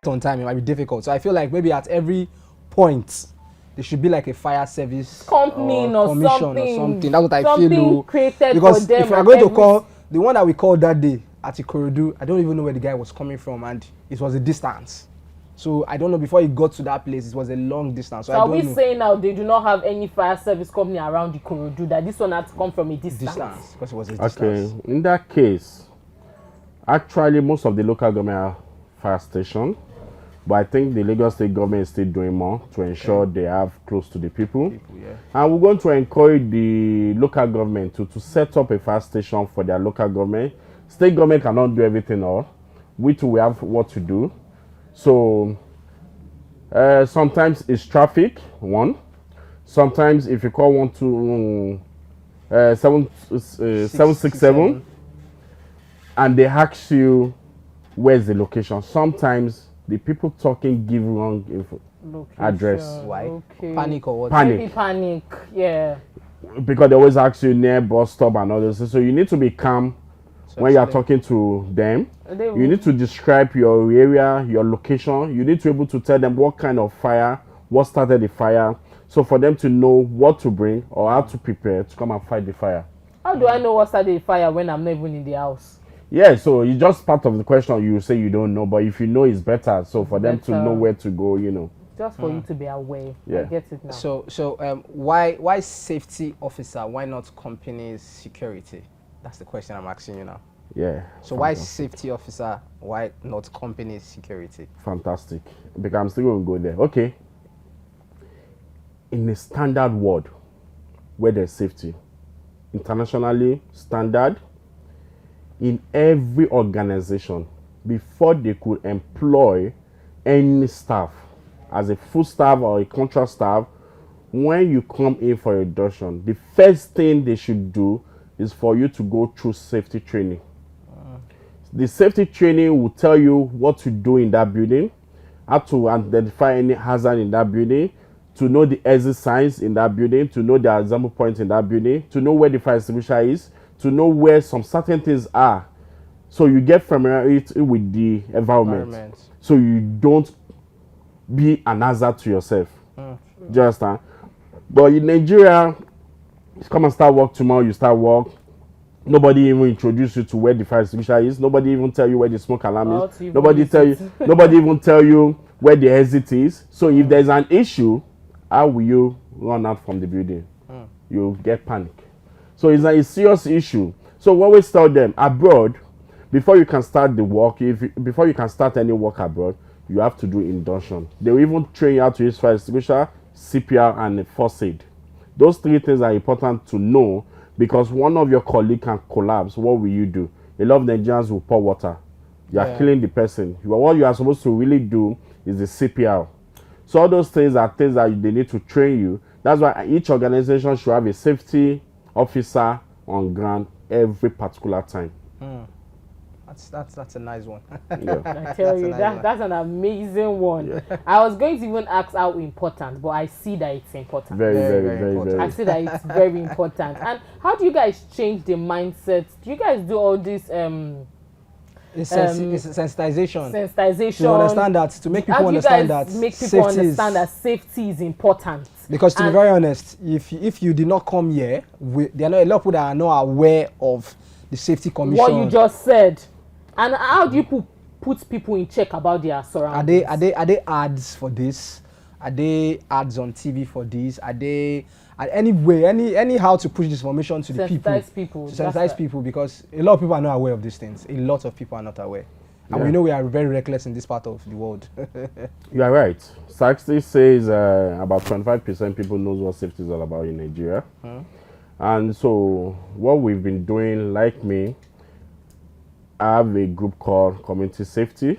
on time, it might be difficult. So I feel like maybe at every point there should be like a fire service company or commission something. or something. That's what I something feel. Created Because for them if we are going to call the one that we called that day at Ikorodu, I don't even know where the guy was coming from, and it was a distance. So I don't know, before he got to that place, it was a long distance. So are we saying now they do not have any fire service company around Ikorodu, that this one had to come from a distance? Because it was a distance. Okay, in that case, actually most of the local government are fire station, but I think the Lagos state government is still doing more to ensure they have close to the people. Yeah. And we're going to encourage the local government to set up a fire station for their local government. State government cannot do everything all. We too, we have what to do. So sometimes it's traffic, one. Sometimes if you call 767 and they ask you where's the location, sometimes the people talking give wrong address. Why? Okay. Panic or what? Panic. Maybe panic, yeah. Because they always ask you near bus stop and all this. So you need to be calm when you are talking to them. You need to describe your area, your location. You need to be able to tell them what kind of fire, what started the fire. So for them to know what to bring or how to prepare to come and fight the fire. How do I know what started the fire when I'm not even in the house? Yeah, so it's just part of the question. You say you don't know, but if you know, it's better. So for them to know where to go, you know. Just for you to be aware. Yeah. I get it now. So why safety officer? Why not company security? That's the question I'm asking you now. Yeah. So why safety officer? Why not company security? Fantastic. Because I'm still going to go there. Okay. In a standard world where there's safety, internationally standard, in every organization, before they could employ any staff as a full staff or a contract staff, when you come in for a induction, the first thing they should do is for you to go through safety training. The safety training will tell you what to do in that building, how to identify any hazard in that building, to know the exit signs in that building, to know the example points in that building, to know where the fire extinguisher is, to know where some certain things are. So you get familiarity with the environment. So you don't be an hazard to yourself. Do you understand? But in Nigeria, you come and start work tomorrow, you start work. Nobody even introduce you to where the fire extinguisher is. Nobody even tell you where the smoke alarm is. Nobody even tell you where the exit is. So if there's an issue, how will you run out from the building? You get panic. So it's a serious issue. So we always tell them abroad, before you can start the work, before you can start any work abroad, you have to do induction. They will even train you how to use fire extinguisher, CPR, and first aid. Those three things are important to know, because one of your colleagues can collapse. What will you do? A lot of Nigerians will pour water. You are killing the person. What you are supposed to really do is the CPR. So all those things are things that they need to train you. That's why each organization should have a safety officer on ground every particular time. That's a nice one. Yeah. I tell you, that's an amazing one. Yeah. I was going to even ask how important, but I see that it's important. Very important. I see that it's very important. And how do you guys change the mindset? Do you guys do all this it's sensitization. Sensitization. To understand that, to make people understand that safety is important. Because to be very honest, if you did not come here, there are not a lot of people that are not aware of the safety commission. What you just said. And how do you put people in check about their surroundings? Are they ads for this? Are they ads on TV for this? Are they anyhow to push this information to the people? To sensitize people, because a lot of people are not aware of these things. A lot of people are not aware. And we know we are very reckless in this part of the world. You are right. Statistics says about 25% people knows what safety is all about in Nigeria. And so what we've been doing, like me, I have a group called Community Safety.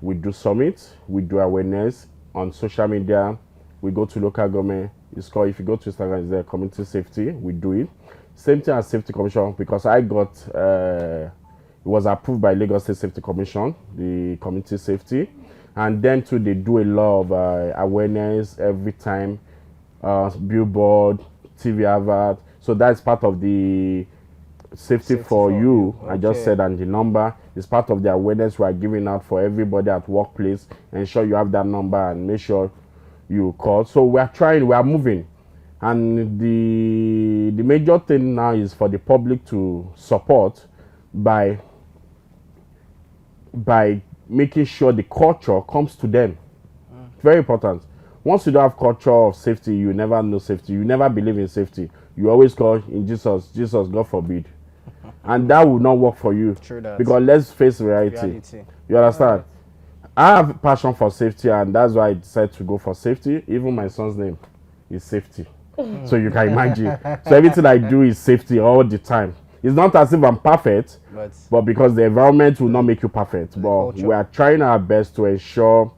We do summits, we do awareness on social media, we go to local government. It's called, if you go to Instagram, it's there, Community Safety, we do it. Same thing as Safety Commission, because I got, it was approved by Lagos State Safety Commission, the Community Safety. And then too, they do a lot of awareness every time, billboard, TV advert. So that's part of the safety for you. Okay. I just said, and the number is part of the awareness we are giving out for everybody at workplace. Ensure you have that number and make sure you call. So we are trying, we are moving. And the major thing now is for the public to support by making sure the culture comes to them. Very important. Once you don't have culture of safety, you never know safety. You never believe in safety. You always call in Jesus, God forbid. And that will not work for you. True that. Because let's face reality. You understand? I have passion for safety, and that's why I decided to go for safety. Even my son's name is Safety. So you can imagine. So everything I do is safety all the time. It's not as if I'm perfect, but because the environment will not make you perfect. But we are trying our best to ensure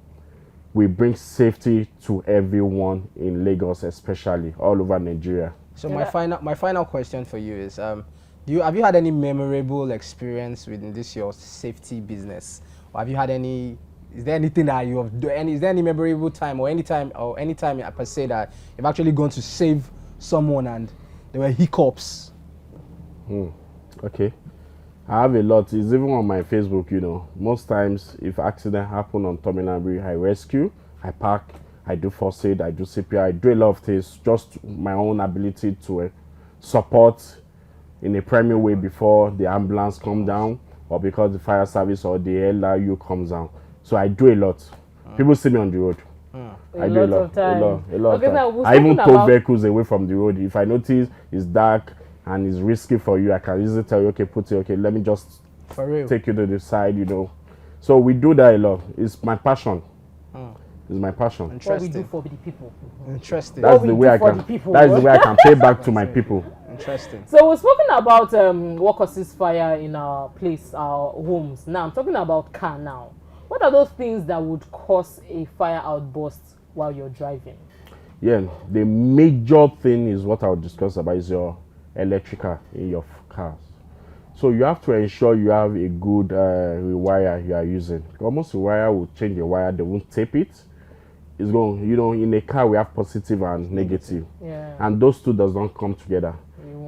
we bring safety to everyone in Lagos, especially all over Nigeria. So my final question for you is, have you had any memorable experience within this your safety business? Or have you had any? Is there anything that you have done? Is there any memorable time or any time per se that you've actually gone to save someone and there were hiccups? Okay, I have a lot. It's even on my Facebook. You know, most times if accident happen on Terminal B, I rescue, I park, I do first aid, I do CPR, I do a lot of things. Just my own ability to support in a primary way before the ambulance come down, or because the fire service or the LRU comes down. So I do a lot. People see me on the road. I do a lot. Okay, I even tow vehicles away from the road. If I notice it's dark and it's risky for you, I can easily tell you, okay, let me just take you to the side, you know. So we do that a lot. It's my passion. It's my passion. Interesting. What we do for the people. Interesting. That's the way I can. That is the way I can pay back to my people. Interesting. So we've spoken about what causes fire in our place, our homes. Now I'm talking about car now. What are those things that would cause a fire outburst while you're driving? Yeah, the major thing is what I'll discuss about is your electrical in your cars. So you have to ensure you have a good rewire you are using. Almost a wire will change the wire, they won't tape it. It's going, you know, in a car we have positive and negative. Yeah. And those two does not come together.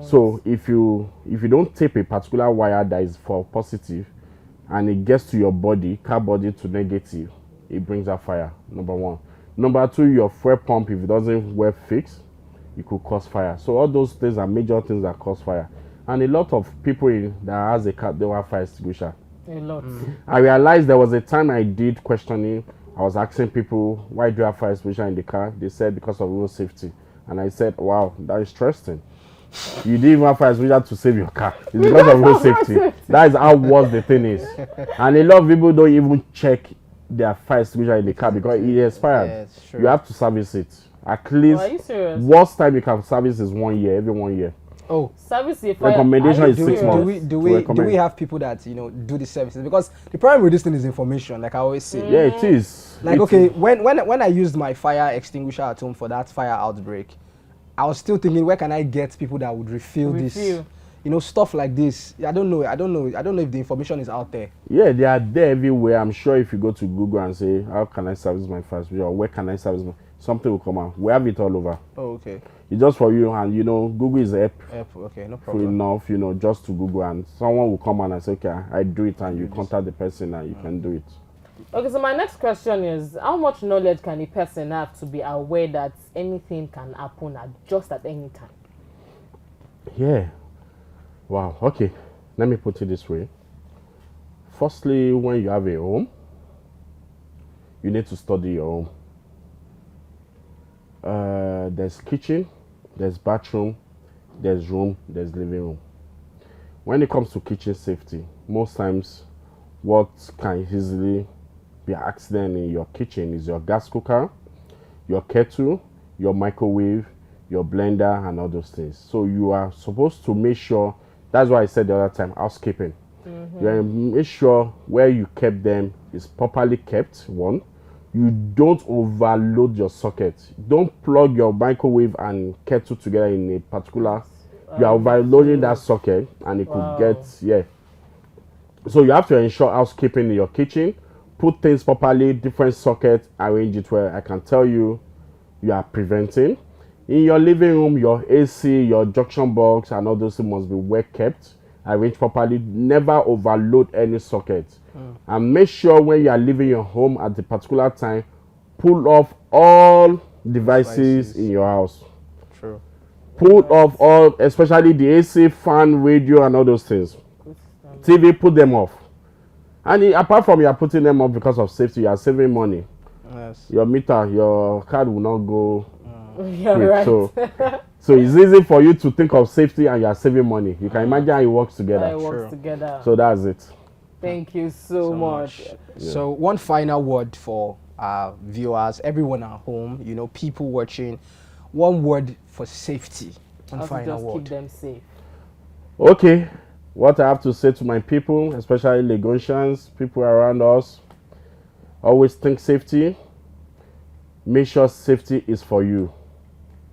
So if you don't tape a particular wire that is for positive and it gets to your body, car body to negative, it brings a fire, number one. Number two, your fuel pump, if it doesn't well fixed, it could cause fire. So all those things are major things that cause fire. And a lot of people that has a car, they don't have fire extinguisher. A lot. I realized there was a time I did questioning. I was asking people, why do you have fire extinguisher in the car? They said because of road safety. And I said, wow, that is interesting. You didn't even have fire extinguisher to save your car. It's because of road safety. That is how worse the thing is. And a lot of people don't even check their fire extinguisher in the car because it expired. Yeah, you have to service it. At least, worst time you can service is 1 year, every 1 year. Oh, service the fire. Recommendation is 6 months. Do we have people that do the services? Because the problem with this thing is information, like I always say. Yeah, it is. Like okay, when I used my fire extinguisher at home for that fire outbreak, I was still thinking, where can I get people that would refill this? You know, stuff like this. I don't know if the information is out there. Yeah, they are there everywhere. I'm sure if you go to Google and say, how can I service my fire extinguisher, or where can I service my, something will come out. We have it all over. Oh, okay. It's just for you, and you know, Google is app. Okay, no problem. Enough, you know, just to Google, and someone will come on and say, okay, I do it, and you contact the person and you can do it. Okay, so my next question is, how much knowledge can a person have to be aware that anything can happen at any time? Yeah. Wow. Okay. Let me put it this way. Firstly, when you have a home, you need to study your home. There's kitchen, there's bathroom, there's room, there's living room. When it comes to kitchen safety, most times what can easily be an accident in your kitchen is your gas cooker, your kettle, your microwave, your blender, and all those things. So you are supposed to make sure, that's why I said the other time, housekeeping. You make sure where you kept them is properly kept, one. You don't overload your socket. Don't plug your microwave and kettle together in a particular, you are overloading that socket and it could get, So you have to ensure housekeeping in your kitchen. Put things properly, different sockets, arrange it where I can tell you are preventing. In your living room, your AC, your junction box, and all those things must be well kept arrange properly. Never overload any socket. And make sure when you are leaving your home at the particular time, pull off all devices in your house. True. Pull off all, especially the AC, fan, radio, and all those things. TV, put them off. And apart from you are putting them off because of safety, you are saving money. Yes. Your meter, your card will not go You're right. So it's easy for you to think of safety and you are saving money. You can imagine how it works together. How it works together. So that's it. Thank you so much. Yeah. So one final word for our viewers, everyone at home, you know, people watching. One word for safety. One final word. Keep them safe. Okay. What I have to say to my people, especially Lagosians, people around us, always think safety. Make sure safety is for you.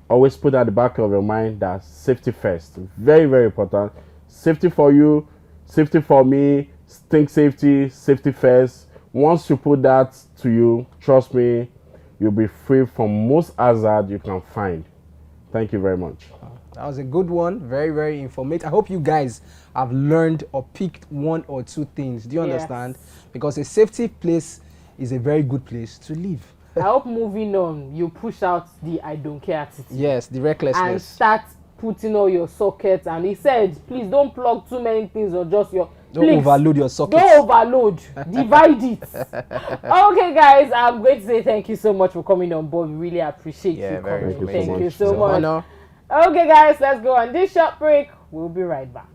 Always put at the back of your mind that safety first. Very, very important. Safety for you, safety for me. Think safety, safety first. Once you put that to you, trust me, you'll be free from most hazard you can find. Thank you very much. That was a good one. Very, very informative. I hope you guys have learned or picked one or two things. Do you understand? Because a safety place is a very good place to live. I hope moving on, you push out the I don't care attitude. Yes, the recklessness. And start putting all your sockets. And he said, please don't plug too many things or just your... Don't overload your sockets. Don't overload. Divide it. Okay, guys, I'm going to say thank you so much for coming on board. We really appreciate you coming. Thank you so much. Okay, guys, let's go on this short break. We'll be right back.